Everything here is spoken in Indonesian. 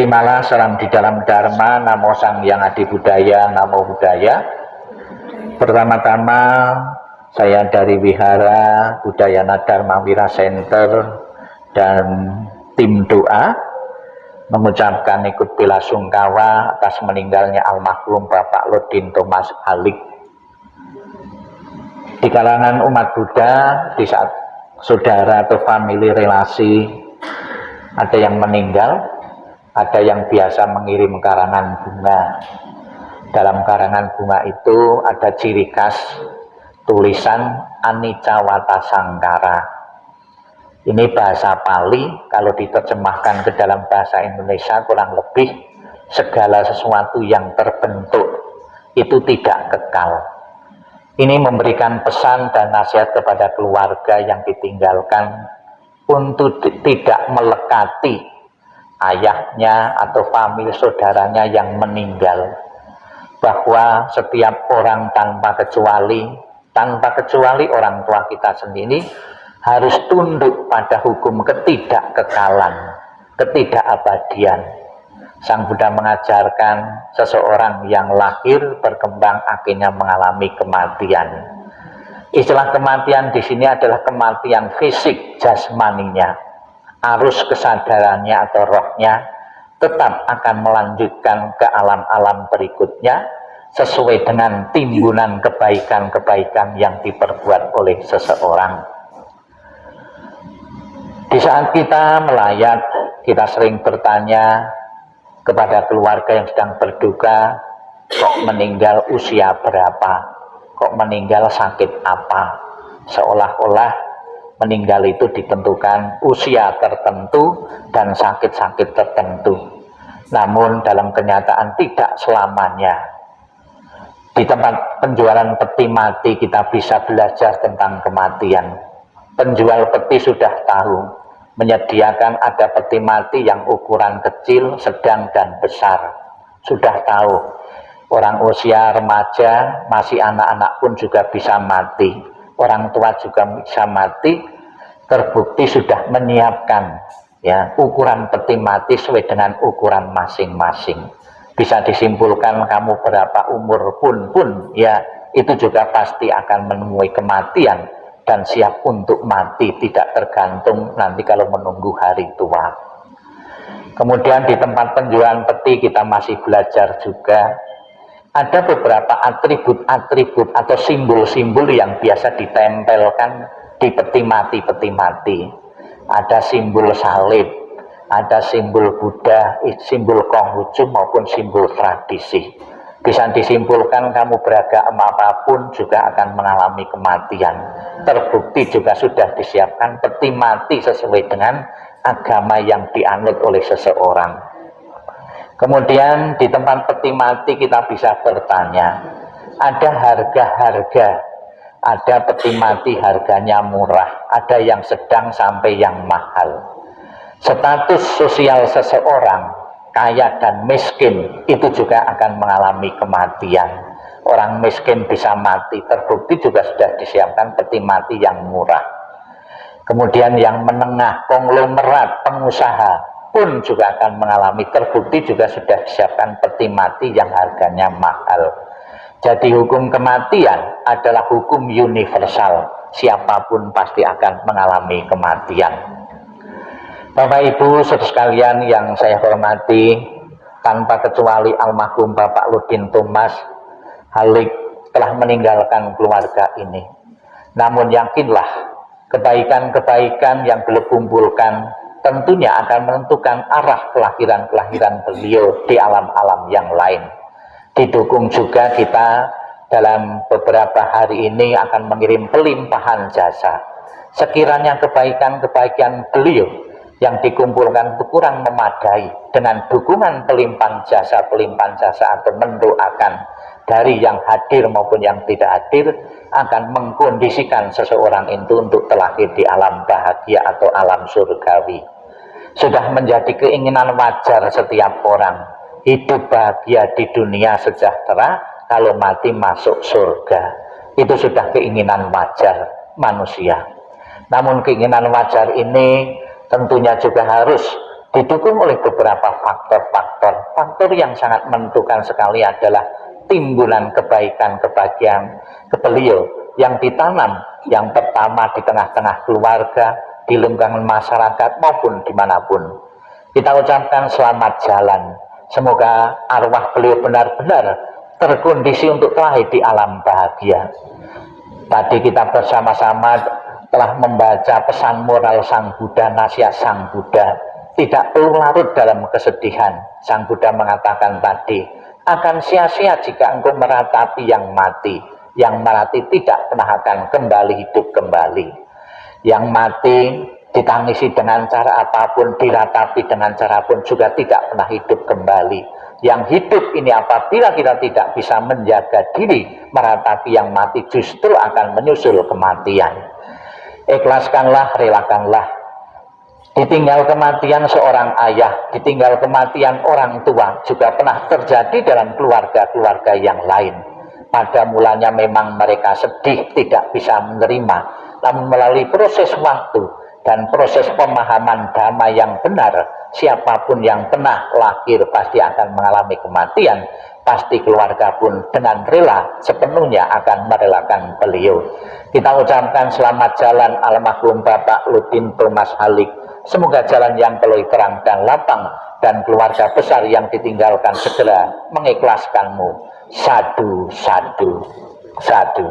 Terimalah salam di dalam Dharma, Namo Sang Hyang Adi Budaya, Namo Buddhaya. Pertama-tama saya dari Wihara Budayana Dharma Wira Center dan tim doa mengucapkan ikut bela sungkawa atas meninggalnya almarhum Bapak Lodin Thomas Halik. Di kalangan umat Buddha, di saat saudara atau famili relasi ada yang meninggal, ada yang biasa mengirim karangan bunga. Dalam karangan bunga itu ada ciri khas tulisan Anicca Wata Sangkara. Ini bahasa Pali, kalau diterjemahkan ke dalam bahasa Indonesia kurang lebih segala sesuatu yang terbentuk itu tidak kekal. Ini memberikan pesan dan nasihat kepada keluarga yang ditinggalkan untuk tidak melekati ayahnya atau famili saudaranya yang meninggal, bahwa setiap orang tanpa kecuali orang tua kita sendiri harus tunduk pada hukum ketidakkekalan, ketidakabadian. Sang Buddha mengajarkan seseorang yang lahir, berkembang, akhirnya mengalami kematian. Istilah kematian di sini adalah kematian fisik jasmaninya. Arus kesadarannya atau rohnya tetap akan melanjutkan ke alam-alam berikutnya sesuai dengan timbunan kebaikan-kebaikan yang diperbuat oleh seseorang. Di saat kita melayat, kita sering bertanya kepada keluarga yang sedang berduka, kok meninggal usia berapa, kok meninggal sakit apa, seolah-olah meninggal itu ditentukan usia tertentu dan sakit-sakit tertentu. Namun dalam kenyataan tidak selamanya. Di tempat penjualan peti mati kita bisa belajar tentang kematian. Penjual peti sudah tahu menyediakan ada peti mati yang ukuran kecil, sedang, dan besar. Sudah tahu orang usia remaja, masih anak-anak pun juga bisa mati. Orang tua juga bisa mati. Terbukti sudah menyiapkan ya ukuran peti mati sesuai dengan ukuran masing-masing. Bisa disimpulkan kamu berapa umur pun ya itu juga pasti akan menemui kematian dan siap untuk mati, tidak tergantung nanti kalau menunggu hari tua. Kemudian di tempat penjualan peti kita masih belajar juga ada beberapa atribut-atribut atau simbol-simbol yang biasa ditempelkan di peti mati. Ada simbol salib, ada simbol Buddha, simbol Konghucu maupun simbol tradisi. Bisa disimpulkan kamu beragama apapun juga akan mengalami kematian. Terbukti juga sudah disiapkan peti mati sesuai dengan agama yang dianut oleh seseorang. Kemudian di tempat peti mati kita bisa bertanya, ada harga-harga, ada peti mati harganya murah, ada yang sedang sampai yang mahal. Status sosial seseorang, kaya dan miskin, itu juga akan mengalami kematian. Orang miskin bisa mati, terbukti juga sudah disiapkan peti mati yang murah. Kemudian yang menengah, konglomerat, pengusaha pun juga akan mengalami, terbukti juga sudah disiapkan peti mati yang harganya mahal. Jadi hukum kematian adalah hukum universal, siapapun pasti akan mengalami kematian. Bapak Ibu saudara sekalian yang saya hormati, tanpa kecuali almarhum Bapak Lodin Thomas Halik telah meninggalkan keluarga ini. Namun yakinlah, kebaikan-kebaikan yang beliau kumpulkan tentunya akan menentukan arah kelahiran-kelahiran beliau di alam-alam yang lain. Didukung juga kita dalam beberapa hari ini akan mengirim pelimpahan jasa. Sekiranya kebaikan-kebaikan beliau yang dikumpulkan itu kurang memadai, dengan dukungan pelimpahan jasa atau mendoakan dari yang hadir maupun yang tidak hadir, akan mengkondisikan seseorang itu untuk terlahir di alam bahagia atau alam surgawi. Sudah menjadi keinginan wajar setiap orang hidup bahagia di dunia sejahtera, kalau mati masuk surga. Itu sudah keinginan wajar manusia. Namun keinginan wajar ini tentunya juga harus didukung oleh beberapa faktor-faktor. Faktor yang sangat menentukan sekali adalah timbulan kebaikan kebahagiaan ke beliau yang ditanam yang pertama di tengah-tengah keluarga, di lingkungan masyarakat maupun dimanapun. Kita ucapkan selamat jalan. Semoga arwah beliau benar-benar terkondisi untuk lahir di alam bahagia. Tadi kita bersama-sama telah membaca pesan moral Sang Buddha, nasihat Sang Buddha. Tidak perlu larut dalam kesedihan. Sang Buddha mengatakan tadi, akan sia-sia jika engkau meratapi yang mati. Yang mati tidak pernah akan kembali hidup kembali. Yang mati ditangisi dengan cara apapun, diratapi dengan cara pun juga tidak pernah hidup kembali. Yang hidup ini apabila kita tidak bisa menjaga diri, meratapi yang mati justru akan menyusul kematian. Ikhlaskanlah, relakanlah. Ditinggal kematian seorang ayah, ditinggal kematian orang tua juga pernah terjadi dalam keluarga-keluarga yang lain. Pada mulanya memang mereka sedih, tidak bisa menerima, namun melalui proses waktu dan proses pemahaman dhamma yang benar, siapapun yang pernah lahir pasti akan mengalami kematian, pasti keluarga pun dengan rela sepenuhnya akan merelakan beliau. Kita ucapkan selamat jalan almarhum Bapak Ludin Thomas Halik. Semoga jalan yang penuh terang dan lapang, dan keluarga besar yang ditinggalkan segera mengikhlaskanmu. Sadu, sadu, sadu.